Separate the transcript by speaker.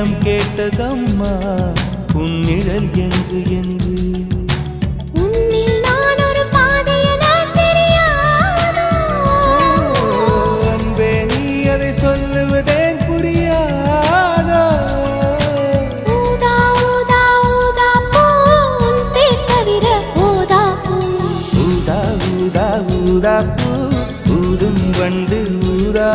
Speaker 1: உள்ளம் கேட்டதம்மா உன்னிழல் என்று என்று
Speaker 2: உன்னில் நான் ஒரு பாதை என தெரியாதோ
Speaker 1: அன்பே நீ அதை சொல்லுவதேன் புரியாதோ
Speaker 2: ஊதா ஊதா ஊதா பூ உன் பேர் தவிர ஊதா பூ
Speaker 1: ஊதா ஊதா ஊதா பூ ஊதும் வண்டு ஊதா